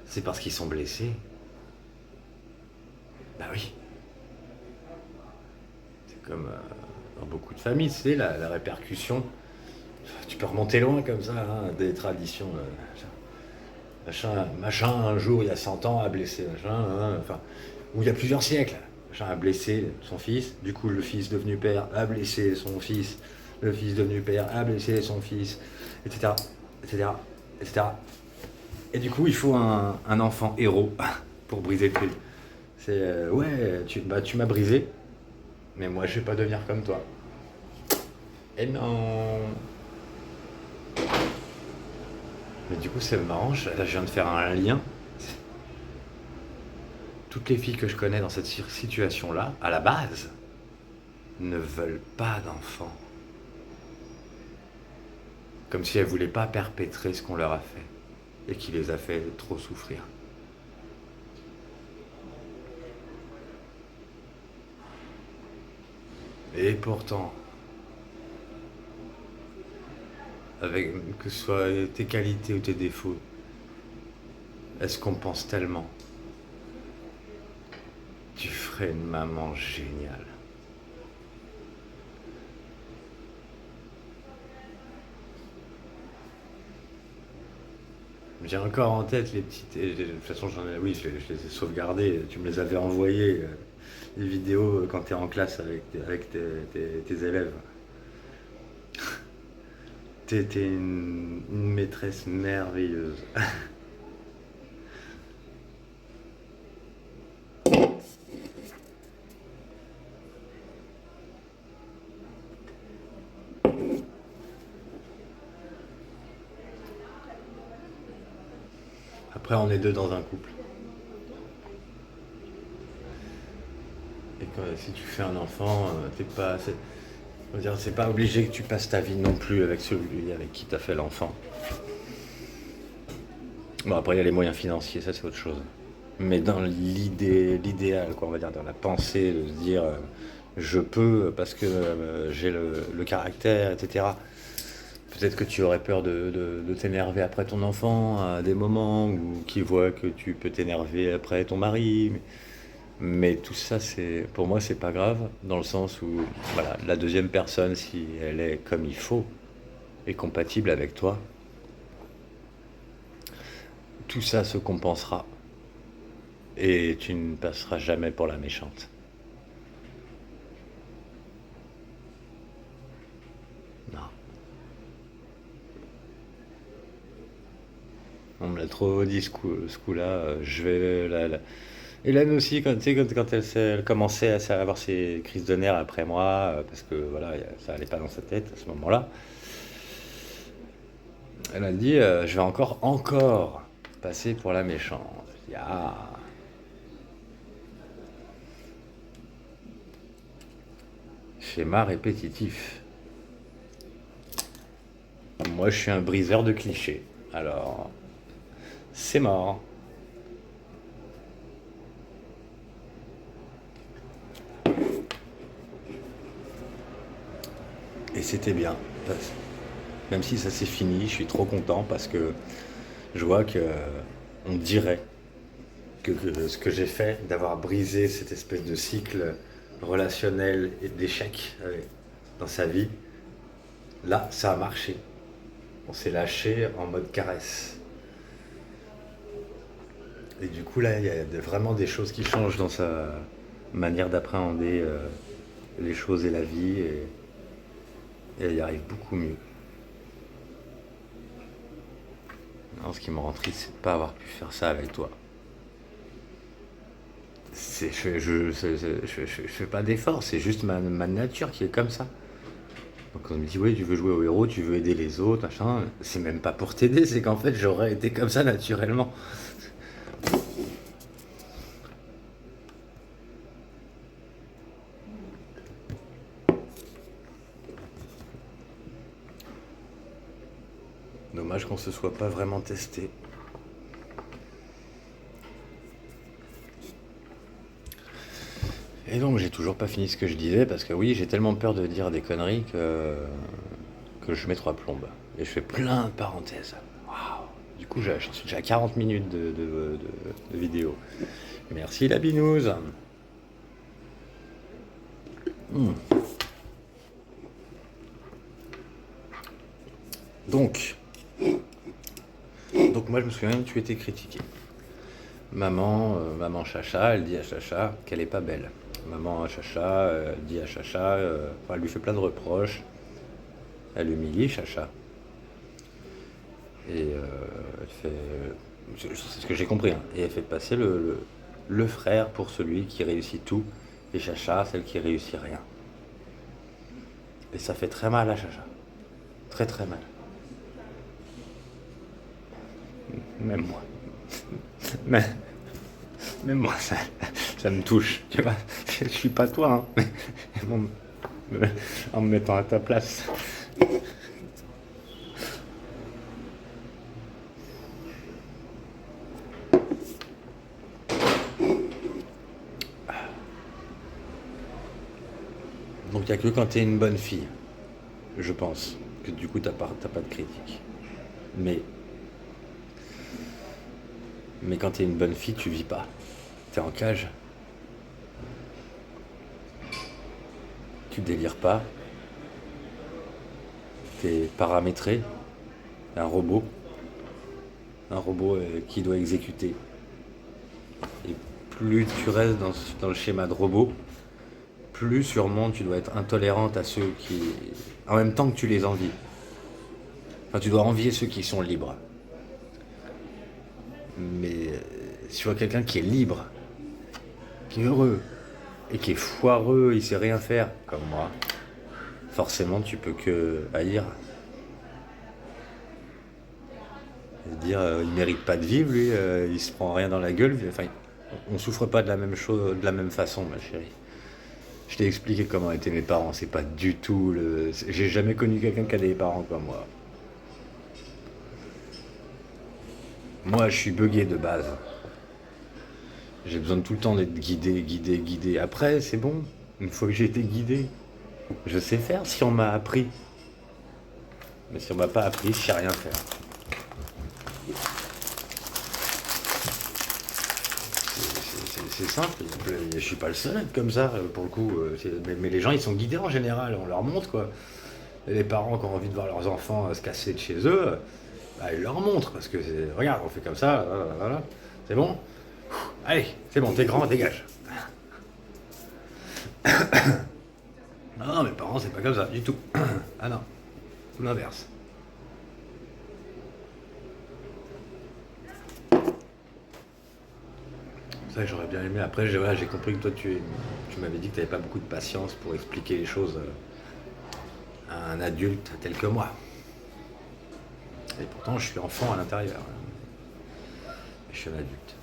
c'est parce qu'ils sont blessés. Bah oui. C'est comme dans beaucoup de familles, tu sais, la répercussion. Tu peux remonter loin comme ça, hein, des traditions. Machin, un jour, il y a 100 ans, a blessé, machin, hein, enfin, ou il y a plusieurs siècles. Machin a blessé son fils, du coup, le fils devenu père a blessé son fils, le fils devenu père a blessé son fils, etc., etc., etc. Et du coup, il faut un enfant héros pour briser le truc. C'est ouais, tu m'as brisé, mais moi je vais pas devenir comme toi. Et non. Mais du coup, c'est marrant, là je viens de faire un lien. Toutes les filles que je connais dans cette situation-là, à la base, ne veulent pas d'enfants. Comme si elles voulaient pas perpétrer ce qu'on leur a fait et qui les a fait trop souffrir. Et pourtant, avec que ce soit tes qualités ou tes défauts, est-ce qu'on pense tellement? Tu ferais une maman géniale. J'ai encore en tête les petites. De toute façon, oui, je les ai sauvegardées. Tu me les avais envoyées, les vidéos, quand tu es en classe avec tes élèves. T'es une maîtresse merveilleuse. Après, on est deux dans un couple. Et si tu fais un enfant, t'es pas. On va dire, c'est pas obligé que tu passes ta vie non plus avec celui avec qui t'as fait l'enfant. Bon, après, il y a les moyens financiers, ça c'est autre chose. Mais dans l'idéal, quoi, on va dire, dans la pensée de se dire je peux parce que j'ai le caractère, etc. Peut-être que tu aurais peur de t'énerver après ton enfant à des moments où qui voit que tu peux t'énerver après ton mari. Mais tout ça, pour moi, c'est pas grave, dans le sens où, voilà, la deuxième personne, si elle est comme il faut, et compatible avec toi, tout ça se compensera. Et tu ne passeras jamais pour la méchante. Non. On me l'a trop dit ce coup-là. Je vais. Hélène aussi, quand, tu sais, quand elle commençait à avoir ses crises de nerfs après moi, parce que voilà, ça allait pas dans sa tête à ce moment-là, elle a dit je vais encore passer pour la méchante. Je dis, ah, schéma répétitif. Moi, je suis un briseur de clichés. Alors, c'est mort. Et c'était bien. Même si ça s'est fini, je suis trop content parce que je vois que on dirait que ce que j'ai fait, d'avoir brisé cette espèce de cycle relationnel et d'échec dans sa vie, là, ça a marché. On s'est lâché en mode caresse. Et du coup, là, il y a vraiment des choses qui changent dans sa manière d'appréhender les choses et la vie. Et elle y arrive beaucoup mieux. Non, ce qui me rend triste, c'est de ne pas avoir pu faire ça avec toi. Je fais pas d'effort, c'est juste ma nature qui est comme ça. Donc on me dit, oui, tu veux jouer au héros, tu veux aider les autres, machin. C'est même pas pour t'aider, c'est qu'en fait, j'aurais été comme ça naturellement. Dommage qu'on se soit pas vraiment testé. Et donc j'ai toujours pas fini ce que je disais parce que oui, j'ai tellement peur de dire des conneries que je mets trois plombes. Et je fais plein de parenthèses. Waouh. Du coup, j'en suis déjà à 40 minutes de vidéo. Merci la binouse. Donc, donc moi je me souviens que tu étais critiqué. Maman Chacha, elle dit à Chacha qu'elle est pas belle. Maman Chacha dit à Chacha, elle lui fait plein de reproches. Elle humilie Chacha. Et elle fait. C'est ce que j'ai compris, hein. Et elle fait passer le frère pour celui qui réussit tout. Et Chacha, celle qui réussit rien. Et ça fait très mal à Chacha. Très très mal. Même moi. Mais, même moi, ça me touche. Tu vois, je suis pas toi, hein. Bon, en me mettant à ta place. Donc il n'y a que quand tu es une bonne fille, je pense, que du coup t'as pas de critique. Mais, mais quand tu es une bonne fille, tu vis pas. Tu es en cage, tu délires pas, tu es paramétré, un robot, qui doit exécuter. Et plus tu restes dans le schéma de robot, plus sûrement tu dois être intolérante à ceux qui. En même temps que tu les envies. Enfin, tu dois envier ceux qui sont libres. Mais si tu vois quelqu'un qui est libre, qui est heureux, et qui est foireux, il sait rien faire, comme moi, forcément tu peux que haïr. Et dire il mérite pas de vivre, lui, il se prend rien dans la gueule. Enfin, on souffre pas de la même chose, de la même façon, ma chérie. Je t'ai expliqué comment étaient mes parents, c'est pas du tout le. J'ai jamais connu quelqu'un qui a des parents comme moi. Moi, je suis buggé de base. J'ai besoin de tout le temps d'être guidé, guidé, guidé. Après, c'est bon. Une fois que j'ai été guidé, je sais faire si on m'a appris. Mais si on m'a pas appris, je sais rien faire. C'est simple. Je suis pas le seul à être comme ça, pour le coup. Mais les gens, ils sont guidés en général. On leur montre, quoi. Et les parents qui ont envie de voir leurs enfants se casser de chez eux, bah, ils leur montrent. Parce que, regarde, on fait comme ça, voilà. C'est bon. Allez, c'est bon, t'es grand, dégage. Non, mes parents, c'est pas comme ça, du tout. Ah non, tout l'inverse. Ça, j'aurais bien aimé. Après, j'ai compris que toi, tu m'avais dit que tu n'avais pas beaucoup de patience pour expliquer les choses à un adulte tel que moi. Et pourtant, je suis enfant à l'intérieur. Je suis un adulte.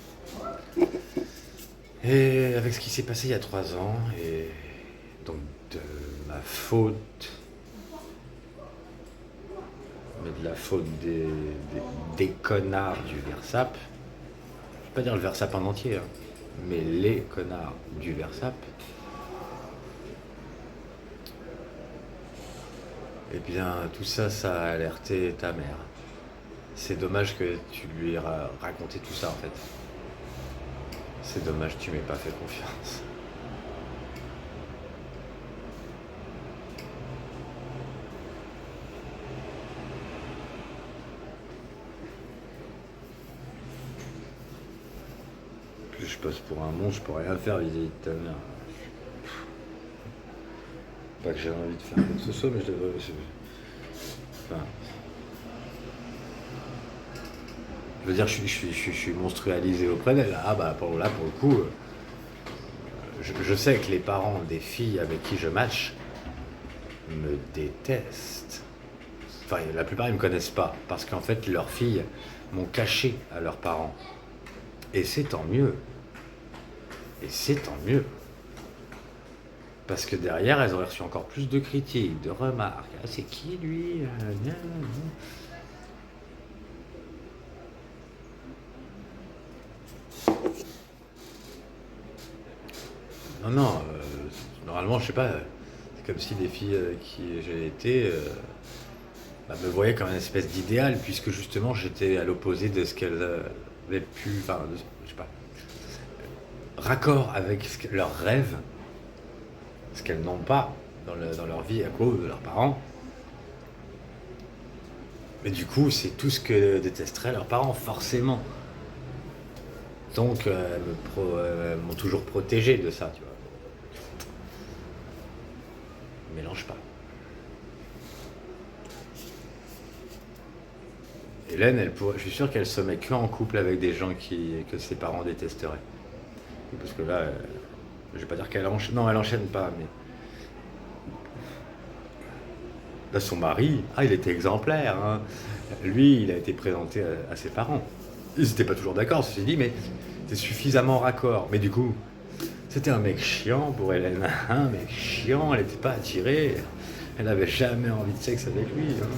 Et avec ce qui s'est passé il y a 3 ans, et donc de ma faute, mais de la faute des connards du Versap. Je vais pas dire le Versap en entier, hein, mais les connards du Versap. Eh bien, tout ça, ça a alerté ta mère. C'est dommage que tu lui aies raconté tout ça, en fait. C'est dommage que tu m'aies pas fait confiance. Plus je passe pour un monstre, je peux rien faire vis-à-vis de ta mère. Pas que j'ai envie de faire quoi que ce soit, mais je devrais. Enfin, je veux dire, je suis monstrualisé auprès d'elle. Ah bah là, pour le coup, je sais que les parents des filles avec qui je match me détestent. Enfin, la plupart, ils me connaissent pas. Parce qu'en fait, leurs filles m'ont caché à leurs parents. Et c'est tant mieux. Et c'est tant mieux. Parce que derrière, elles auraient reçu encore plus de critiques, de remarques. Ah, c'est qui lui? Non, non, normalement, je sais pas, c'est comme si les filles avec qui j'ai été bah, me voyaient comme une espèce d'idéal, puisque justement j'étais à l'opposé de ce qu'elles avaient pu, enfin, je sais pas, raccord avec leurs rêves, ce qu'elles n'ont pas dans leur vie à cause de leurs parents. Mais du coup, c'est tout ce que détesteraient leurs parents, forcément. Donc, elles m'ont toujours protégé de ça, tu vois. Mélange pas. Hélène, je suis sûr qu'elle se met que en couple avec des gens que ses parents détesteraient. Parce que là, je vais pas dire qu'elle enchaîne. Non, elle enchaîne pas, mais. Là, son mari, il était exemplaire, hein. Lui, il a été présenté à ses parents. Ils n'étaient pas toujours d'accord, ceci dit, mais c'était suffisamment raccord. Mais du coup, c'était un mec chiant pour Hélène. Un mec chiant, elle n'était pas attirée. Elle n'avait jamais envie de sexe avec lui, hein.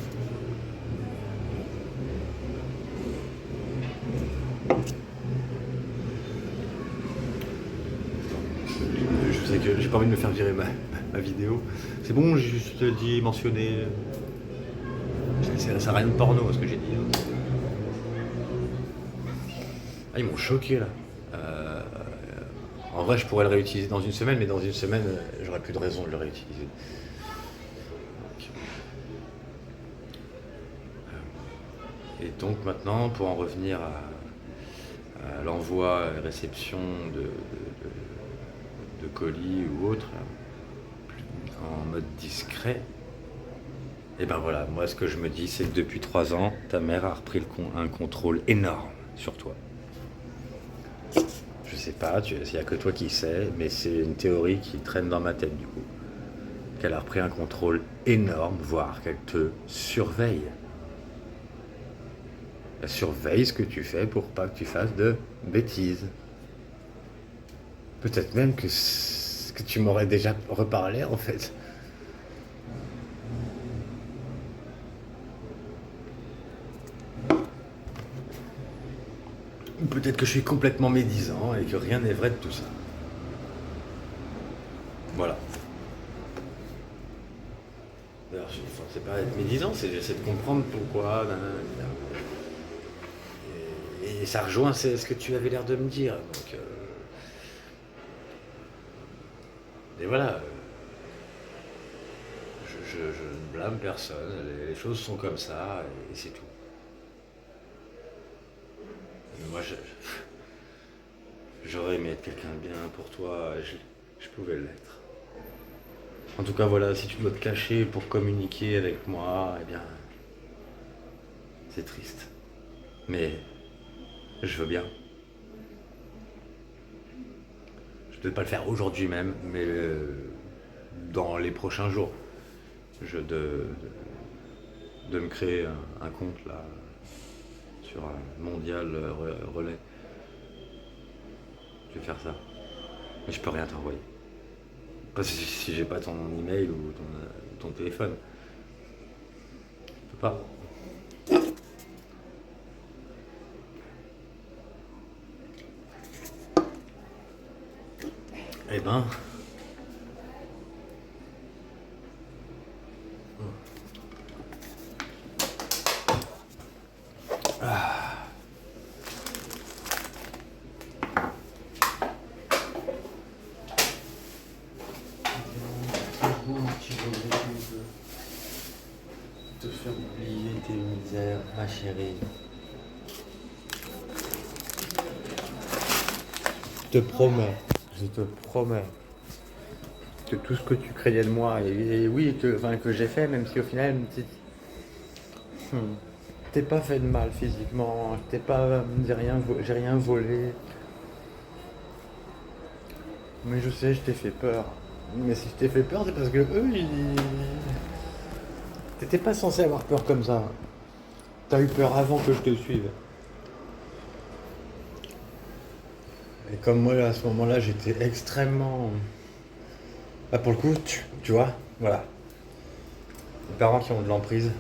Je sais que j'ai pas envie de me faire virer ma vidéo. C'est bon, j'ai juste dit, mentionné. Ça n'a rien de porno, ce que j'ai dit, hein. Ah, ils m'ont choqué là. En vrai, je pourrais le réutiliser dans une semaine, mais dans une semaine, j'aurais plus de raison de le réutiliser. Donc, et donc maintenant, pour en revenir à l'envoi et réception de colis ou autre, en mode discret, et ben voilà, moi ce que je me dis, c'est que depuis 3 ans, ta mère a repris un contrôle énorme sur toi. Je sais pas, il n'y a que toi qui sais, mais c'est une théorie qui traîne dans ma tête du coup. Qu'elle a repris un contrôle énorme, voire qu'elle te surveille. Elle surveille ce que tu fais pour pas que tu fasses de bêtises. Peut-être même que tu m'aurais déjà reparlé en fait. Ou peut-être que je suis complètement médisant et que rien n'est vrai de tout ça. Voilà. D'ailleurs, c'est pas être médisant, c'est j'essaie de comprendre pourquoi. Et ça rejoint ce que tu avais l'air de me dire. Donc, et voilà. Je ne blâme personne. Les choses sont comme ça et c'est tout. Mais moi, j'aurais aimé être quelqu'un de bien pour toi. Je pouvais l'être. En tout cas, voilà, si tu dois te cacher pour communiquer avec moi, eh bien, c'est triste. Mais je veux bien. Je ne vais pas le faire aujourd'hui même, mais dans les prochains jours. De me créer un compte là sur un mondial relais. Je vais faire ça. Mais je peux rien t'envoyer. Pas si j'ai pas ton email ou ton téléphone. Je peux pas. Eh ben, te faire oublier tes misères, ma chérie. Je te promets que tout ce que tu craignais de moi, et oui, que j'ai fait, même si au final, t'es pas fait de mal physiquement, t'es pas, j'ai rien volé, mais je sais, je t'ai fait peur. Mais si je t'ai fait peur, c'est parce que t'étais pas censé avoir peur comme ça. T'as eu peur avant que je te suive. Et comme moi, à ce moment-là, j'étais extrêmement... Ah, pour le coup, tu vois, voilà. Les parents qui ont de l'emprise,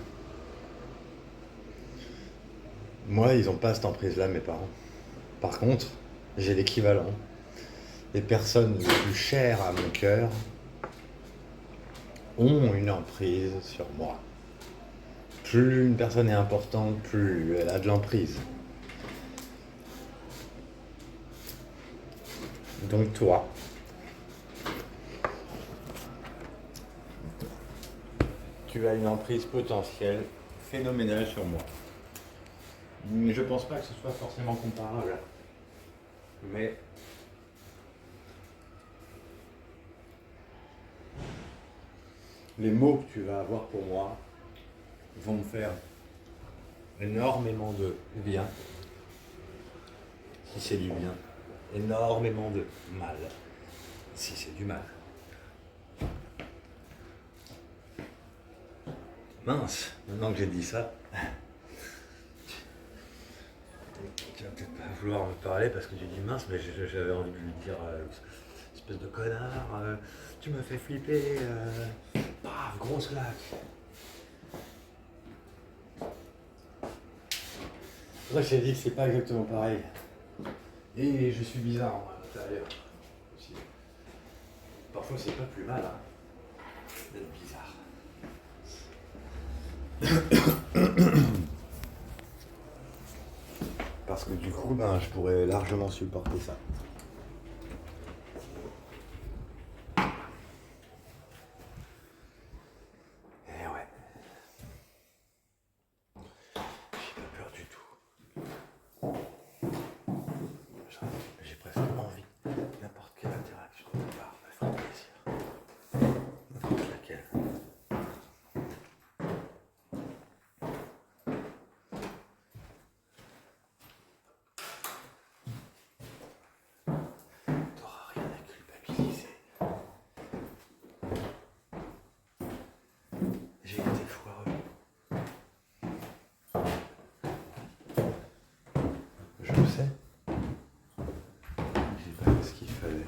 moi, ils ont pas cette emprise-là, mes parents. Par contre, j'ai l'équivalent. Les personnes les plus chères à mon cœur ont une emprise sur moi. Plus une personne est importante, plus elle a de l'emprise. Donc toi, tu as une emprise potentielle phénoménale sur moi. Je pense pas que ce soit forcément comparable. Mais les mots que tu vas avoir pour moi vont me faire énormément de bien, si c'est du bien, énormément de mal, si c'est du mal. Mince, maintenant que j'ai dit ça, tu vas peut-être pas vouloir me parler parce que j'ai dit mince, mais j'avais envie de lui dire espèce de connard, tu m'as fait flipper, paf, grosse claque. C'est vrai que j'ai dit que c'est pas exactement pareil. Et je suis bizarre moi, à l'intérieur aussi. Parfois c'est pas plus mal d'être bizarre. Parce que du coup, je pourrais largement supporter ça. Et ouais, j'ai pas peur du tout. J'ai presque envie. N'importe quelle interaction de part me ferait plaisir. N'importe laquelle. T'auras rien à culpabiliser. J'ai été foireux. Je le sais. J'ai pas fait ce qu'il fallait.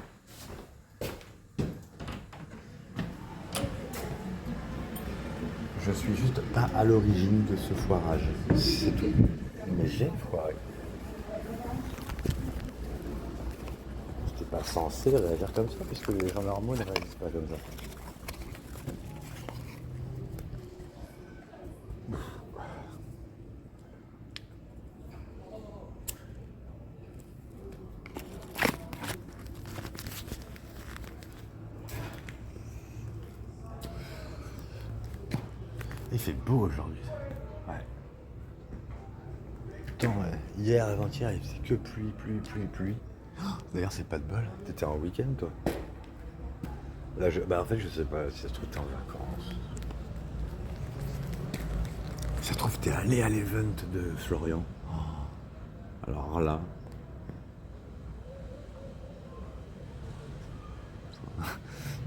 Je suis juste pas à l'origine de ce foirage. C'est tout. Mais j'ai foiré. J'étais pas censé réagir comme ça, puisque les gens normaux ne réagissent pas comme ça. Il fait beau aujourd'hui. Ouais. Pourtant, hier, avant-hier, il faisait que pluie. D'ailleurs, c'est pas de bol. T'étais en week-end, toi. Là, en fait, je sais pas si ça se trouve, t'es en vacances. Si ça se trouve, t'es allé à l'event de Florian. Alors là,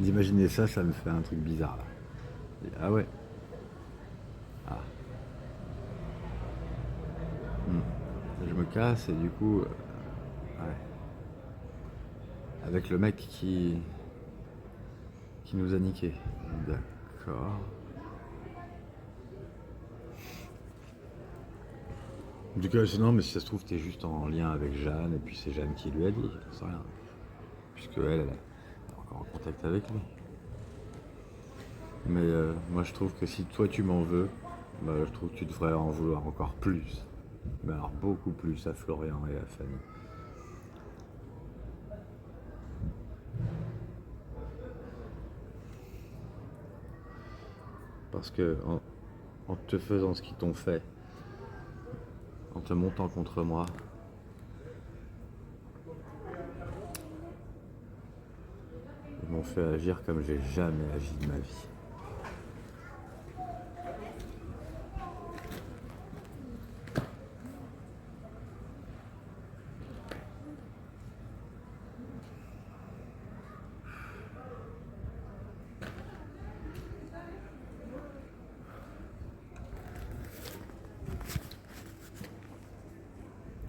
d'imaginer ça, ça me fait un truc bizarre là. Ah ouais. Ah. Je me casse et du coup, ouais. Avec le mec qui nous a niqué. D'accord. En tout cas, non, mais si ça se trouve, t'es juste en lien avec Jeanne, et puis c'est Jeanne qui lui a dit, j'en sais rien. Puisque en contact avec lui. Mais moi je trouve que si toi tu m'en veux, bah, je trouve que tu devrais en vouloir encore plus. Mais alors beaucoup plus à Florian et à Fanny. Parce que en te faisant ce qu'ils t'ont fait, en te montant contre moi, ils m'ont fait agir comme j'ai jamais agi de ma vie.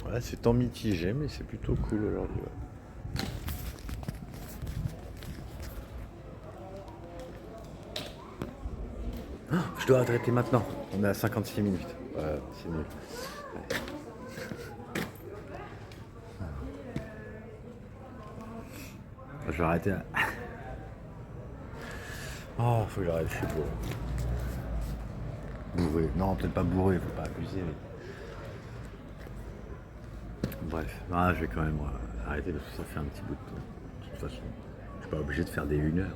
Ouais, c'est tant mitigé, mais c'est plutôt cool aujourd'hui. Ouais. Je dois arrêter maintenant. On est à 56 minutes. Ouais, c'est nul. Je vais arrêter là. Oh, faut que j'arrête, je suis bourré. Bourré. Non, peut-être pas bourré, faut pas abuser. Mais... Bref, je vais quand même arrêter parce que ça fait un petit bout de temps. De toute façon, je suis pas obligé de faire des 1 heure.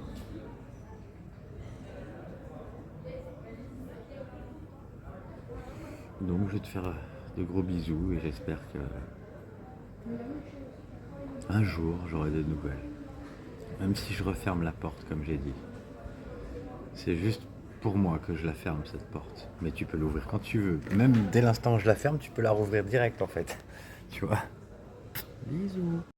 Donc je vais te faire de gros bisous et j'espère que un jour j'aurai des nouvelles. Même si je referme la porte comme j'ai dit. C'est juste pour moi que je la ferme cette porte. Mais tu peux l'ouvrir quand tu veux. Même dès l'instant où je la ferme, tu peux la rouvrir direct en fait. Tu vois. Bisous.